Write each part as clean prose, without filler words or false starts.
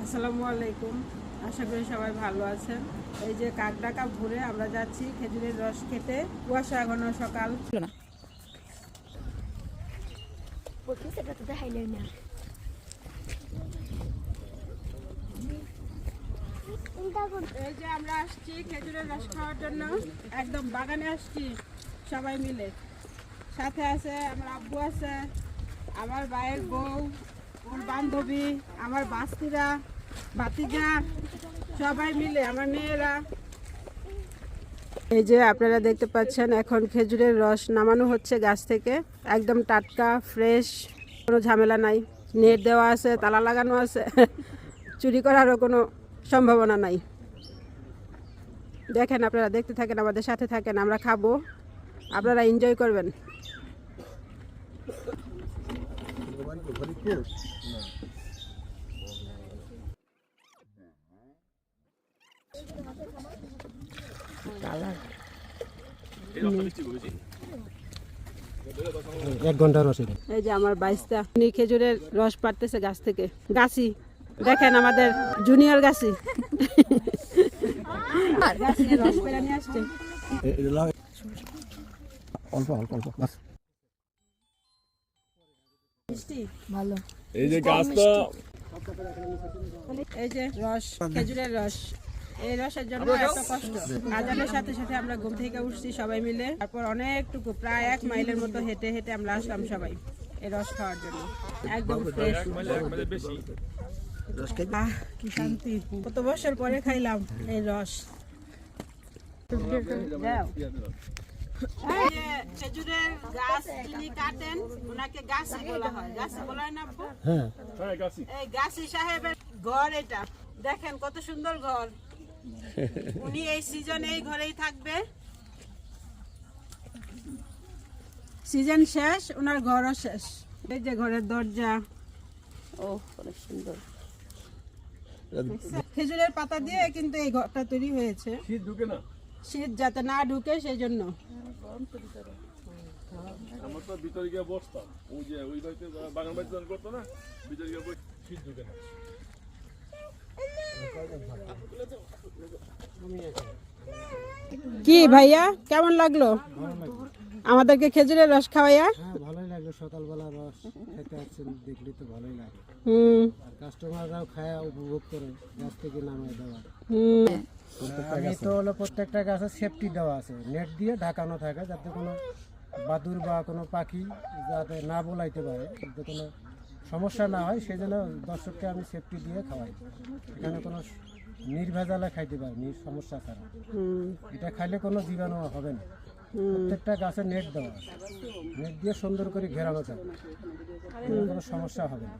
আসসালামু আলাইকুম। আশা করি সবাই ভালো আছেন। এই যে কাকডাকা ভোরে আমরা যাচ্ছি খেজুরের রস খেতে। কুয়াশা ঘন সকাল। এই যে আমরা আসছি খেজুরের রস খাওয়ার জন্য, একদম বাগানে আসছি সবাই মিলে। সাথে আছে আমার আব্বু আছে, আমার ভাইয়ের বউ, আমার বান্ধবী, আমার বাস্তিরা, ভাতিজা, সবাই মিলে আমার মেয়েরা। এই যে আপনারা দেখতে পাচ্ছেন এখন খেজুরের রস নামানো হচ্ছে গাছ থেকে, একদম টাটকা ফ্রেশ, কোনো ঝামেলা নাই। নেট দেওয়া আছে, তালা লাগানো আছে, চুরি করারও কোনো সম্ভাবনা নাই। দেখেন, আপনারা দেখতে থাকেন, আমাদের সাথে থাকেন, আমরা খাবো, আপনারা এনজয় করবেন। এক ঘন্টা রস। এই যে আমার বাইশটা খেজুরের রস পাড়তেছে গাছ থেকে। গাছি দেখেন, আমাদের জুনিয়র গাছি রস পেড়া নিয়ে আসছে। অল্প অল্প অল্প বাস। ভালো। এই যে গাছটা, এই যে রস, খেজুরের রস, এই রসের জন্য এত কষ্ট। আজানের সাথে সাথে আমরা ঘুম থেকে উঠছি সবাই মিলে, তারপর অনেকটুকু প্রায় 1 মাইলের মতো হেঁটে হেঁটে আমরা আসলাম সবাই এই রস খাওয়ার জন্য। একদম ফ্রেশ। কি শান্তি, কত বছর পরে খাইলাম এই রস। খেজুরের গাছ যিনি কাটেন ওনাকে গাছি বলা হয়। গাছি বলা হয় না আপু? হ্যাঁ, এই গাছি সাহেবের ঘর এটা। দেখেন কত সুন্দর ঘর। উনি এই সিজনে এই ঘরেই থাকবে, সিজন শেষ ওনার ঘরও শেষ। এই যে ঘরের দরজা, ও অনেক সুন্দর। খেজুরের পাতা দিয়ে কিন্তু এই ঘরটা তৈরি হয়েছে, শীত ঢুকে না, শীত যাতে না ঢুকে সেই জন্য। আমার তো ভিতরে গিয়ে বসতাম, ওই যে ওই বাড়িতে বাগান বাড়িতে করতো না, ভিতরে গিয়ে শীত ঢুকে না। কি ভাইয়া, কেমন লাগলো আমাদেরকে খেজুরের রস খাওয়াইয়া? হ্যাঁ ভালোই লাগলো, সকালবেলা রস খেতে আসছেন দেখলে তো ভালোই লাগে। আর কাস্টমাররাও খায় উপভোগ করে গাছ থেকে নামিয়ে দেওয়া। আমি তো হলো প্রত্যেকটা গাছে সেফটি দেওয়া আছে, নেট দিয়ে ঢাকানো থাকে যাতে কোনো বাদুড় বা কোনো পাখি যাতে না বোলাইতে পারে, যাতে কোনো সমস্যা না হয়, সেই জন্য দর্শককে আমি সেফটি দিয়ে খাওয়াই। এখানে কোনো নির্ভেজালে খাইতে পারে, সমস্যা ছাড়া। এটা খাইলে কোনো জীবাণু হবে না। প্রত্যেকটা গাছে নেট দেওয়া আছে, নেট দিয়ে সুন্দর করে ঘেরানো থাকে, কোনো সমস্যা হবে না,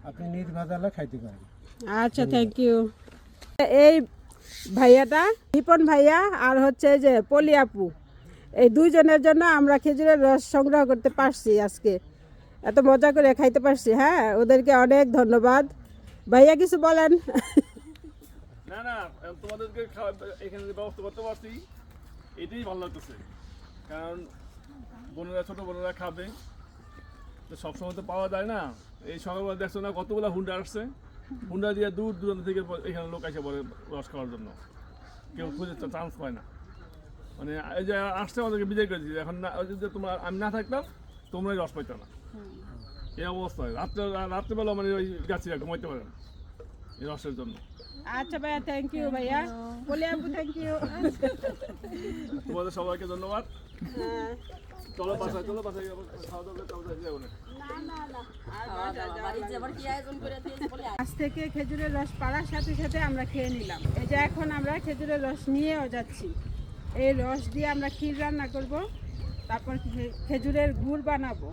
আপনি নির্ভেজালে খাইতে পারেন। আচ্ছা, থ্যাংক ইউ। এই ভাইয়াটা রিপন ভাইয়া আর হচ্ছে যে পলি আপু, এই দুইজনের জন্য আমরা খেজুরের রস সংগ্রহ করতে পারছি আজকে, এত মজা করে খাইতে পারছি। হ্যাঁ, ওদেরকে অনেক ধন্যবাদ। ভাইয়া কিছু বলেন? না না, তোমাদেরকে এখানে যে ব্যবস্থা করতে পারছি এটাই ভালো লাগতেছে, কারণ বোনেরা, ছোট বোনেরা খাবে, তো সবসময় তো পাওয়া যায় না। এই সকালবেলা দেখছো না কতগুলো হুন্ডা আসছে, হুন্ডা দিয়ে দূর দূরান্ত থেকে এখানে লোক এসে পড়ে রস খাওয়ার জন্য, কেউ খুঁজে চান্স পায় না। মানে এই যে আসছে আমাদেরকে বিজয় করে দিচ্ছে, এখন না যদি তোমরা আমি না থাকতাম তোমরাই রস পাইতো না, এই অবস্থায়। রাত্রেবেলা মানে ওই গাছিরা ঘুমাইতে পারে না এই রসের জন্য। আচ্ছা ভাইয়া, থ্যাংক ইউ ভাইয়া, পলি আপু থ্যাংক ইউ। তোমাদের সবাইকে ধন্যবাদ। চলো বাসায়, চলো বাসায় খাওয়া দাওয়া যাবো না। আজ থেকে খেজুরের রস পাড়ার সাথে সাথে আমরা খেয়ে নিলাম। এই যে এখন আমরা খেজুরের রস নিয়েও যাচ্ছি। এই রস দিয়ে আমরা ক্ষীর রান্না করব, তারপর খেজুরের গুড় বানাবো।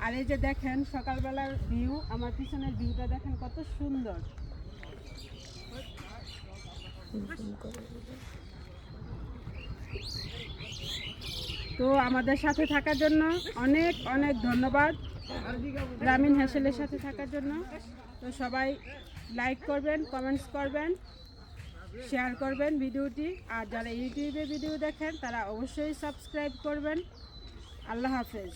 আর এই যে দেখেন সকালবেলার ভিউ, আমার পিছনের ভিউটা দেখেন কত সুন্দর। তো আমাদের সাথে থাকার জন্য অনেক অনেক ধন্যবাদ, গ্রামীণ হ্যাসেলের সাথে থাকার জন্য। তো সবাই লাইক করবেন, কমেন্টস করবেন, শেয়ার করবেন ভিডিওটি। আর যারা ইউটিউবে ভিডিও দেখেন তারা অবশ্যই সাবস্ক্রাইব করবেন। আল্লাহ হাফেজ।